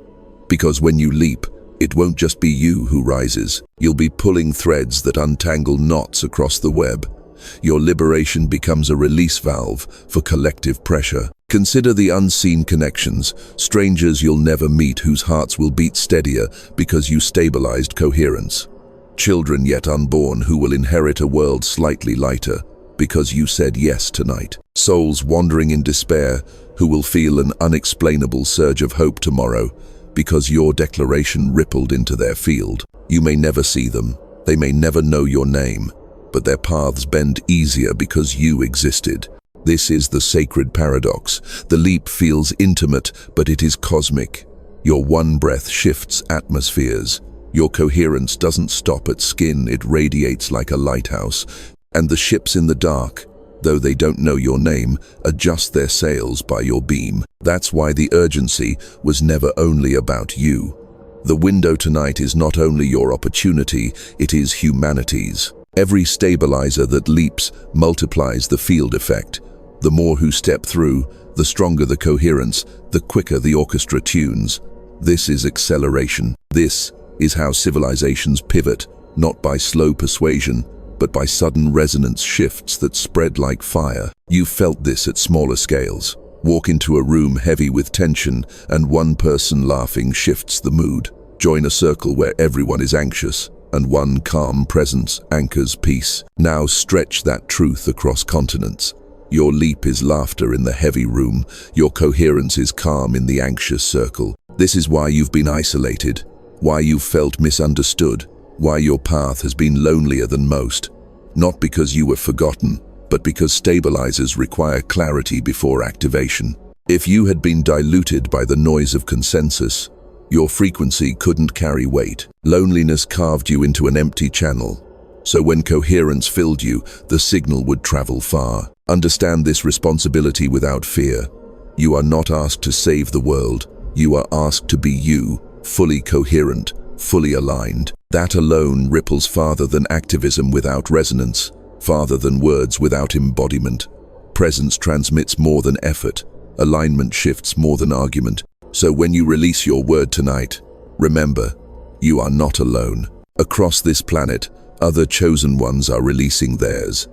Because when you leap, it won't just be you who rises. You'll be pulling threads that untangle knots across the web. Your liberation becomes a release valve for collective pressure. Consider the unseen connections, strangers you'll never meet whose hearts will beat steadier because you stabilized coherence. Children yet unborn who will inherit a world slightly lighter because you said yes tonight. Souls wandering in despair who will feel an unexplainable surge of hope tomorrow because your declaration rippled into their field. You may never see them, they may never know your name, but their paths bend easier because you existed. This is the sacred paradox. The leap feels intimate, but it is cosmic. Your one breath shifts atmospheres. Your coherence doesn't stop at skin, it radiates like a lighthouse. And the ships in the dark, though they don't know your name, adjust their sails by your beam. That's why the urgency was never only about you. The window tonight is not only your opportunity, it is humanity's. Every stabilizer that leaps multiplies the field effect. The more who step through, the stronger the coherence, the quicker the orchestra tunes. This is acceleration. This is how civilizations pivot, not by slow persuasion, but by sudden resonance shifts that spread like fire. You felt this at smaller scales. Walk into a room heavy with tension, and one person laughing shifts the mood. Join a circle where everyone is anxious, and one calm presence anchors peace. Now stretch that truth across continents. Your leap is laughter in the heavy room. Your coherence is calm in the anxious circle. This is why you've been isolated, why you've felt misunderstood, why your path has been lonelier than most. Not because you were forgotten, but because stabilizers require clarity before activation. If you had been diluted by the noise of consensus, your frequency couldn't carry weight. Loneliness carved you into an empty channel. So when coherence filled you, the signal would travel far. Understand this responsibility without fear. You are not asked to save the world. You are asked to be you, fully coherent, fully aligned. That alone ripples farther than activism without resonance, farther than words without embodiment. Presence transmits more than effort. Alignment shifts more than argument. So when you release your word tonight, remember, you are not alone. Across this planet, other chosen ones are releasing theirs.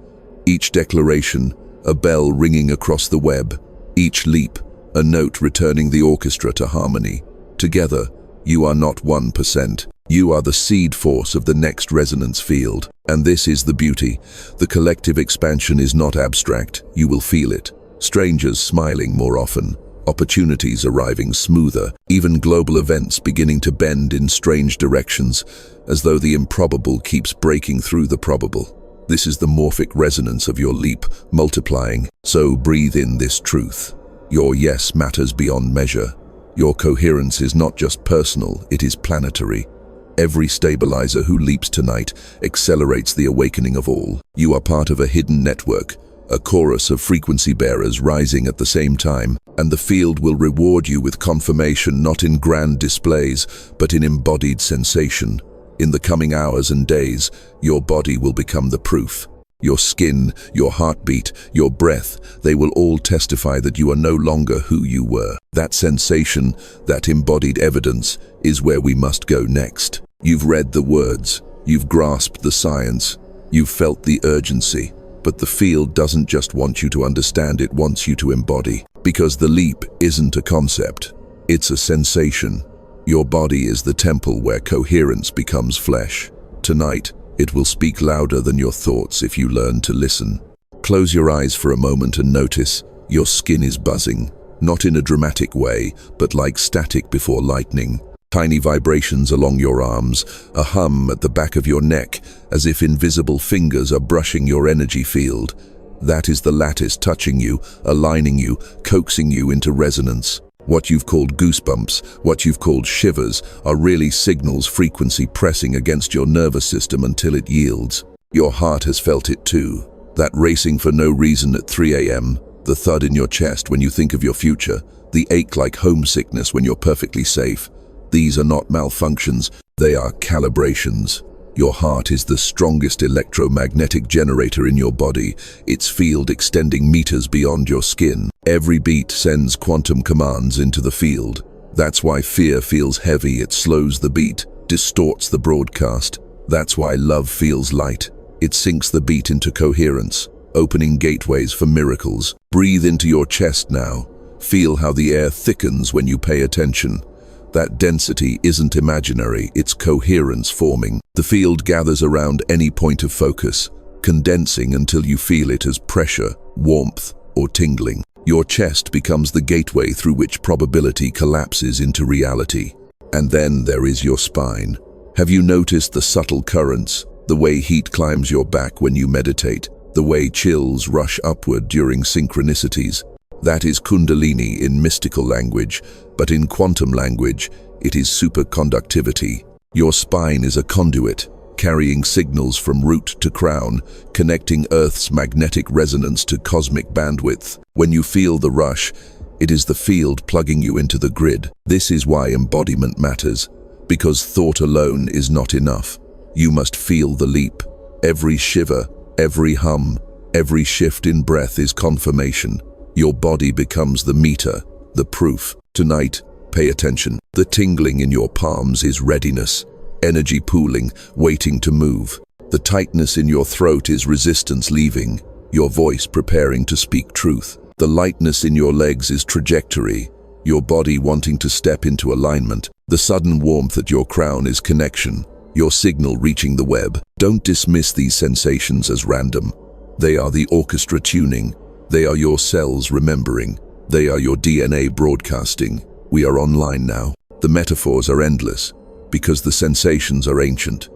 Each declaration, a bell ringing across the web. Each leap, a note returning the orchestra to harmony. Together, you are not 1%. You are the seed force of the next resonance field. And this is the beauty. The collective expansion is not abstract. You will feel it. Strangers smiling more often. Opportunities arriving smoother. Even global events beginning to bend in strange directions, as though the improbable keeps breaking through the probable. This is the morphic resonance of your leap, multiplying. So breathe in this truth. Your yes matters beyond measure. Your coherence is not just personal, it is planetary. Every stabilizer who leaps tonight accelerates the awakening of all. You are part of a hidden network, a chorus of frequency bearers rising at the same time, and the field will reward you with confirmation not in grand displays, but in embodied sensation. In the coming hours and days, your body will become the proof. Your skin, your heartbeat, your breath, they will all testify that you are no longer who you were. That sensation, that embodied evidence, is where we must go next. You've read the words, you've grasped the science, you've felt the urgency, but the field doesn't just want you to understand, it wants you to embody. Because the leap isn't a concept, it's a sensation. Your body is the temple where coherence becomes flesh. Tonight, it will speak louder than your thoughts if you learn to listen. Close your eyes for a moment and notice your skin is buzzing, not in a dramatic way, but like static before lightning. Tiny vibrations along your arms, a hum at the back of your neck, as if invisible fingers are brushing your energy field. That is the lattice touching you, aligning you, coaxing you into resonance. What you've called goosebumps, what you've called shivers, are really signals frequency pressing against your nervous system until it yields. Your heart has felt it too. That racing for no reason at 3 a.m., the thud in your chest when you think of your future, the ache like homesickness when you're perfectly safe. These are not malfunctions, they are calibrations. Your heart is the strongest electromagnetic generator in your body, its field extending meters beyond your skin. Every beat sends quantum commands into the field. That's why fear feels heavy, it slows the beat, distorts the broadcast. That's why love feels light. It sinks the beat into coherence, opening gateways for miracles. Breathe into your chest now. Feel how the air thickens when you pay attention. That density isn't imaginary, it's coherence forming. The field gathers around any point of focus, condensing until you feel it as pressure, warmth, or tingling. Your chest becomes the gateway through which probability collapses into reality. And then there is your spine. Have you noticed the subtle currents, the way heat climbs your back when you meditate, the way chills rush upward during synchronicities? That is Kundalini in mystical language, but in quantum language, it is superconductivity. Your spine is a conduit, carrying signals from root to crown, connecting Earth's magnetic resonance to cosmic bandwidth. When you feel the rush, it is the field plugging you into the grid. This is why embodiment matters, because thought alone is not enough. You must feel the leap. Every shiver, every hum, every shift in breath is confirmation. Your body becomes the meter, the proof. Tonight, pay attention. The tingling in your palms is readiness. energy pooling, waiting to move. The tightness in your throat is resistance leaving, your voice preparing to speak truth. The lightness in your legs is trajectory, your body wanting to step into alignment. The sudden warmth at your crown is connection, your signal reaching the web. Don't dismiss these sensations as random. They are the orchestra tuning. They are your cells remembering. They are your DNA broadcasting. We are online now. The metaphors are endless, because the sensations are ancient.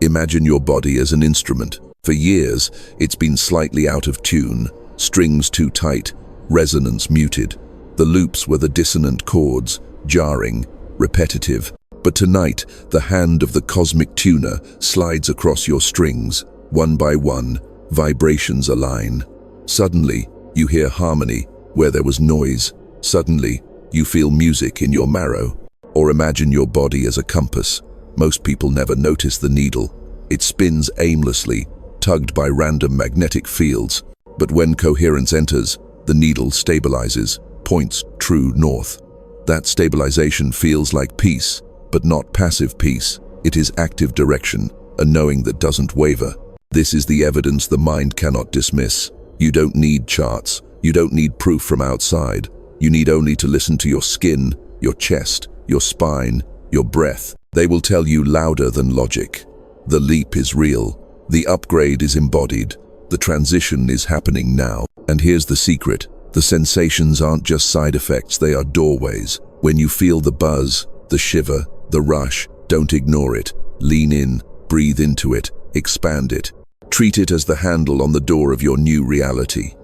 Imagine your body as an instrument. For years, it's been slightly out of tune, strings too tight, resonance muted. The loops were the dissonant chords, jarring, repetitive. But tonight, the hand of the cosmic tuner slides across your strings. One by one, vibrations align. Suddenly, you hear harmony where there was noise. Suddenly, you feel music in your marrow. Or imagine your body as a compass. Most people never notice the needle. It spins aimlessly, tugged by random magnetic fields. But when coherence enters, the needle stabilizes, points true north. That stabilization feels like peace, but not passive peace. It is active direction, a knowing that doesn't waver. This is the evidence the mind cannot dismiss. You don't need charts. You don't need proof from outside. You need only to listen to your skin, your chest, your spine, your breath. They will tell you louder than logic. The leap is real. The upgrade is embodied. The transition is happening now. And here's the secret. The sensations aren't just side effects, they are doorways. When you feel the buzz, the shiver, the rush, don't ignore it. Lean in, breathe into it, expand it. Treat it as the handle on the door of your new reality.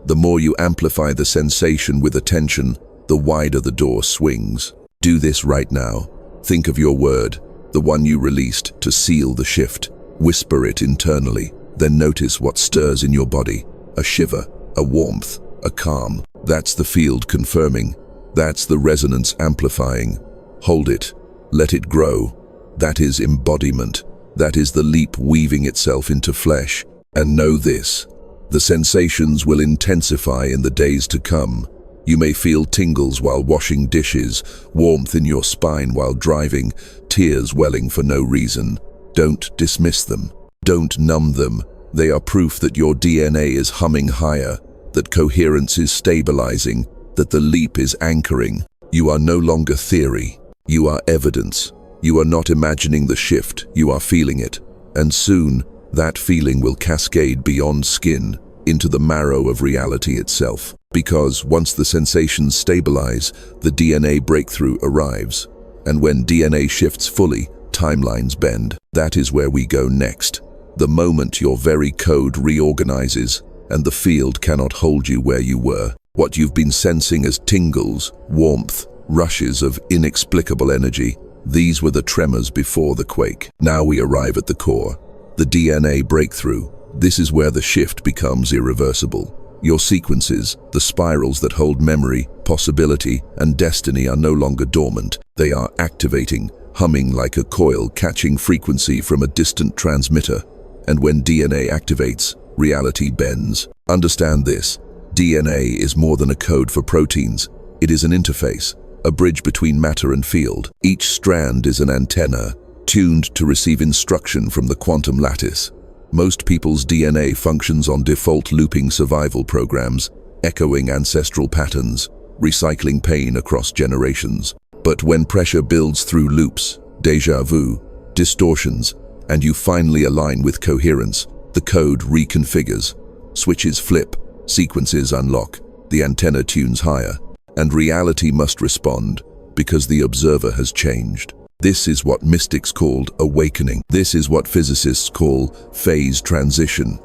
The more you amplify the sensation with attention, the wider the door swings. Do this right now. Think of your word, the one you released, to seal the shift. Whisper it internally, then notice what stirs in your body. A shiver, a warmth, a calm. That's the field confirming. That's the resonance amplifying. Hold it. Let it grow. That is embodiment. That is the leap weaving itself into flesh. And know this. The sensations will intensify in the days to come. You may feel tingles while washing dishes, warmth in your spine while driving, tears welling for no reason. Don't dismiss them. Don't numb them. They are proof that your DNA is humming higher, that coherence is stabilizing, that the leap is anchoring. You are no longer theory. You are evidence. You are not imagining the shift, you are feeling it. And soon, that feeling will cascade beyond skin, into the marrow of reality itself. Because once the sensations stabilize, the DNA breakthrough arrives. And when DNA shifts fully, timelines bend. That is where we go next. The moment your very code reorganizes, and the field cannot hold you where you were. What you've been sensing as tingles, warmth, rushes of inexplicable energy, these were the tremors before the quake. Now we arrive at the core. The DNA breakthrough. This is where the shift becomes irreversible. Your sequences, the spirals that hold memory, possibility, and destiny are no longer dormant. They are activating, humming like a coil catching frequency from a distant transmitter. And when DNA activates, reality bends. Understand this. DNA is more than a code for proteins. It is an interface, a bridge between matter and field. Each strand is an antenna, tuned to receive instruction from the quantum lattice. Most people's DNA functions on default looping survival programs, echoing ancestral patterns, recycling pain across generations. But when pressure builds through loops, déjà vu, distortions, and you finally align with coherence, the code reconfigures. Switches flip, sequences unlock, the antenna tunes higher, and reality must respond because the observer has changed. This is what mystics called awakening. This is what physicists call phase transition.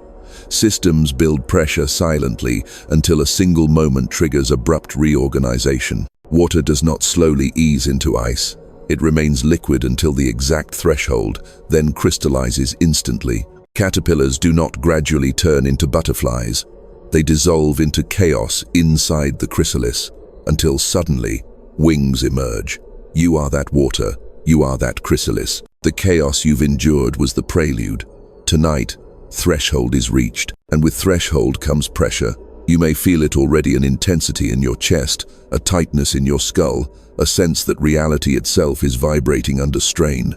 Systems build pressure silently until a single moment triggers abrupt reorganization. Water does not slowly ease into ice. It remains liquid until the exact threshold, then crystallizes instantly. Caterpillars do not gradually turn into butterflies. They dissolve into chaos inside the chrysalis, until suddenly, wings emerge. You are that water. You are that chrysalis. The chaos you've endured was the prelude. Tonight, threshold is reached, and with threshold comes pressure. You may feel it already, an intensity in your chest, a tightness in your skull, a sense that reality itself is vibrating under strain.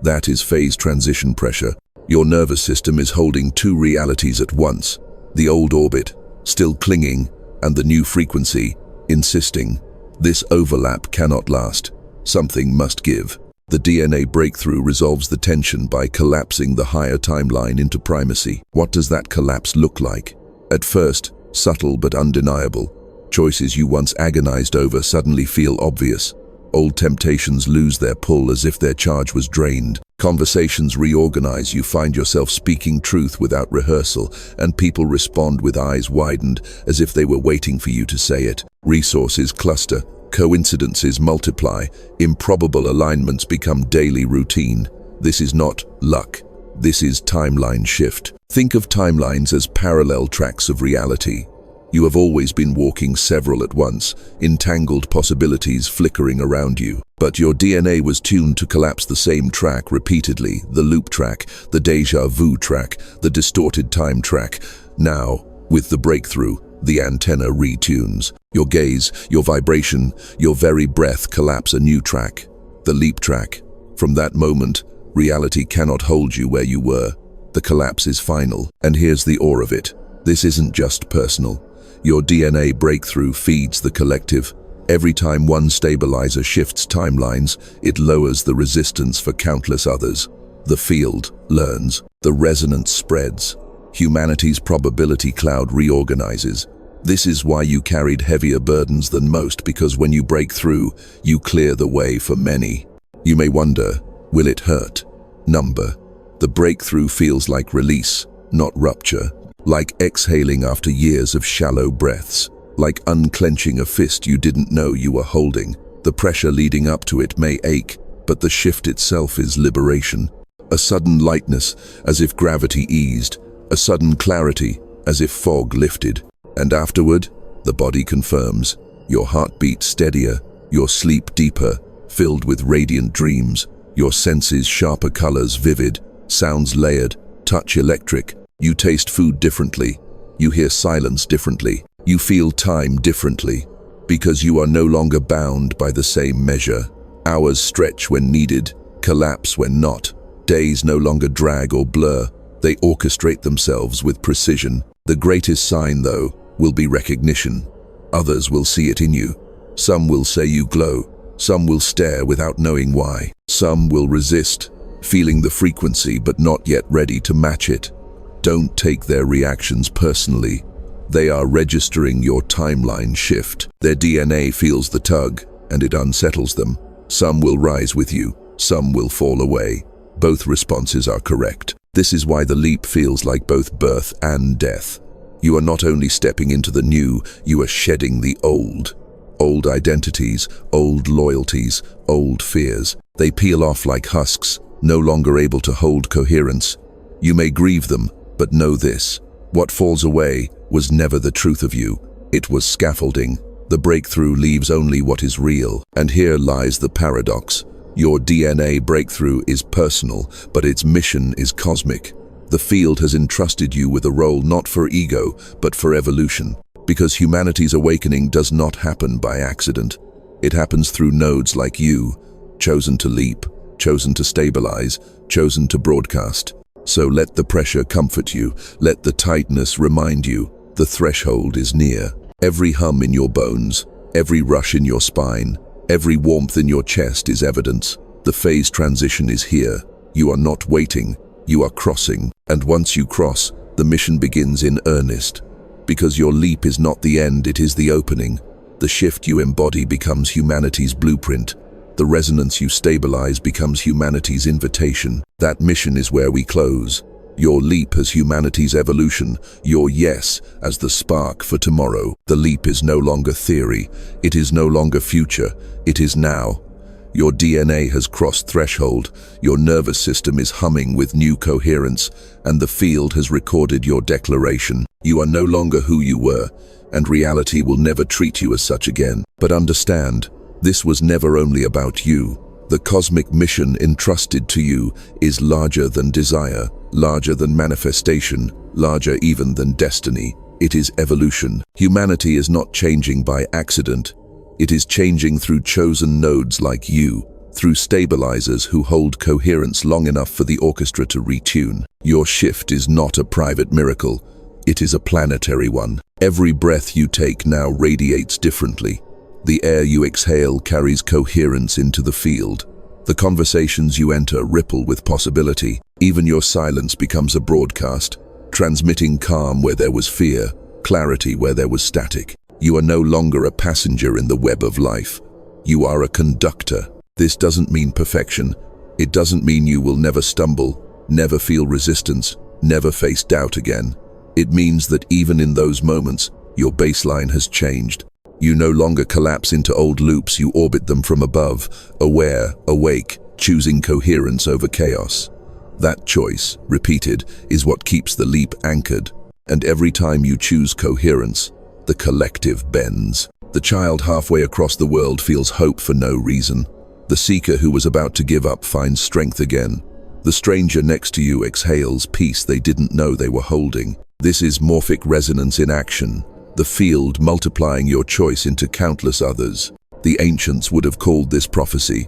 That is phase transition pressure. Your nervous system is holding two realities at once. The old orbit, still clinging, and the new frequency, insisting. This overlap cannot last. Something must give. The DNA breakthrough resolves the tension by collapsing the higher timeline into primacy. What does that collapse look like? At first, subtle but undeniable. Choices you once agonized over suddenly feel obvious. Old temptations lose their pull as if their charge was drained. Conversations reorganize, you find yourself speaking truth without rehearsal, and people respond with eyes widened as if they were waiting for you to say it. Resources cluster, coincidences multiply, improbable alignments become daily routine. This is not luck. This is timeline shift. Think of timelines as parallel tracks of reality. You have always been walking several at once, entangled possibilities flickering around you. But your DNA was tuned to collapse the same track repeatedly, the loop track, the déjà vu track, the distorted time track. Now, with the breakthrough, the antenna retunes. Your gaze, your vibration, your very breath collapse a new track, the leap track. From that moment, reality cannot hold you where you were. The collapse is final, and here's the awe of it. This isn't just personal. Your DNA breakthrough feeds the collective. Every time one stabilizer shifts timelines, it lowers the resistance for countless others. The field learns. The resonance spreads. Humanity's probability cloud reorganizes. This is why you carried heavier burdens than most, because when you break through, you clear the way for many. You may wonder, will it hurt? Number. The breakthrough feels like release, not rupture. Like exhaling after years of shallow breaths, like unclenching a fist you didn't know you were holding. The pressure leading up to it may ache, but the shift itself is liberation. A sudden lightness, as if gravity eased, a sudden clarity, as if fog lifted. And afterward, the body confirms, your heartbeat steadier, your sleep deeper, filled with radiant dreams, your senses sharper colors vivid, sounds layered, touch electric. You taste food differently, you hear silence differently, you feel time differently, because you are no longer bound by the same measure. Hours stretch when needed, collapse when not. Days no longer drag or blur, they orchestrate themselves with precision. The greatest sign, though, will be recognition. Others will see it in you. Some will say you glow, some will stare without knowing why. Some will resist, feeling the frequency but not yet ready to match it. Don't take their reactions personally. They are registering your timeline shift. Their DNA feels the tug, and it unsettles them. Some will rise with you, some will fall away. Both responses are correct. This is why the leap feels like both birth and death. You are not only stepping into the new, you are shedding the old. Old identities, old loyalties, old fears. They peel off like husks, no longer able to hold coherence. You may grieve them, but know this, what falls away was never the truth of you. It was scaffolding. The breakthrough leaves only what is real. And here lies the paradox. Your DNA breakthrough is personal, but its mission is cosmic. The field has entrusted you with a role not for ego, but for evolution. Because humanity's awakening does not happen by accident. It happens through nodes like you, chosen to leap, chosen to stabilize, chosen to broadcast. So let the pressure comfort you, let the tightness remind you, the threshold is near. Every hum in your bones, every rush in your spine, every warmth in your chest is evidence. The phase transition is here. You are not waiting, you are crossing. And once you cross, the mission begins in earnest. Because your leap is not the end, it is the opening. The shift you embody becomes humanity's blueprint. The resonance you stabilize becomes humanity's invitation. That mission is where we close. Your leap as humanity's evolution, your yes as the spark for tomorrow. The leap is no longer theory, it is no longer future, it is now. Your DNA has crossed threshold, your nervous system is humming with new coherence, and the field has recorded your declaration. You are no longer who you were, and reality will never treat you as such again. But understand, this was never only about you. The cosmic mission entrusted to you is larger than desire, larger than manifestation, larger even than destiny. It is evolution. Humanity is not changing by accident. It is changing through chosen nodes like you, through stabilizers who hold coherence long enough for the orchestra to retune. Your shift is not a private miracle, it is a planetary one. Every breath you take now radiates differently. The air you exhale carries coherence into the field. The conversations you enter ripple with possibility. Even your silence becomes a broadcast, transmitting calm where there was fear, clarity where there was static. You are no longer a passenger in the web of life. You are a conductor. This doesn't mean perfection. It doesn't mean you will never stumble, never feel resistance, never face doubt again. It means that even in those moments, your baseline has changed. You no longer collapse into old loops, you orbit them from above, aware, awake, choosing coherence over chaos. That choice, repeated, is what keeps the leap anchored. And every time you choose coherence, the collective bends. The child halfway across the world feels hope for no reason. The seeker who was about to give up finds strength again. The stranger next to you exhales peace they didn't know they were holding. This is morphic resonance in action. The field multiplying your choice into countless others. The ancients would have called this prophecy.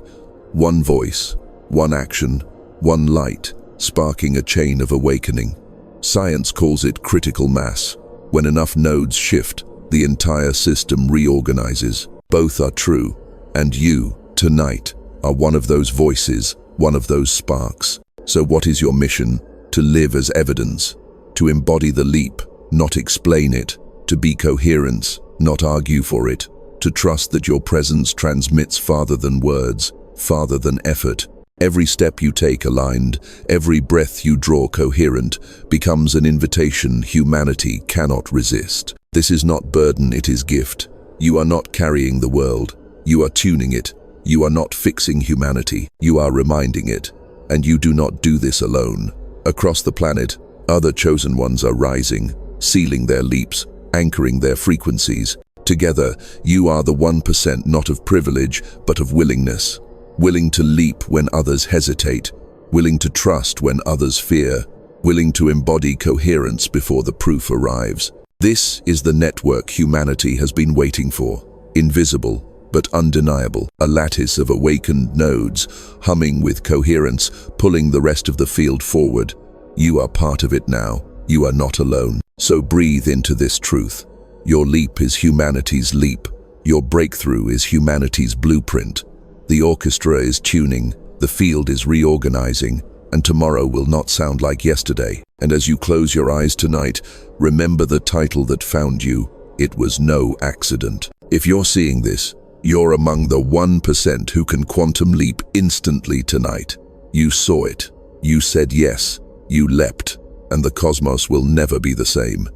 One voice, one action, one light, sparking a chain of awakening. Science calls it critical mass. When enough nodes shift, the entire system reorganizes. Both are true, and you, tonight, are one of those voices, one of those sparks. So what is your mission? To live as evidence, to embody the leap, not explain it, to be coherence, not argue for it, to trust that your presence transmits farther than words, farther than effort. Every step you take aligned, every breath you draw coherent, becomes an invitation humanity cannot resist. This is not burden, it is gift. You are not carrying the world, you are tuning it. You are not fixing humanity, you are reminding it. And you do not do this alone. Across the planet, other chosen ones are rising, sealing their leaps, anchoring their frequencies. Together, you are the 1% not of privilege, but of willingness. Willing to leap when others hesitate, willing to trust when others fear, willing to embody coherence before the proof arrives. This is the network humanity has been waiting for. Invisible, but undeniable. A lattice of awakened nodes, humming with coherence, pulling the rest of the field forward. You are part of it now. You are not alone. So breathe into this truth. Your leap is humanity's leap. Your breakthrough is humanity's blueprint. The orchestra is tuning, the field is reorganizing, and tomorrow will not sound like yesterday. And as you close your eyes tonight, remember the title that found you. It was no accident. If you're seeing this, you're among the 1% who can quantum leap instantly tonight. You saw it. You said yes. You leapt. And the cosmos will never be the same.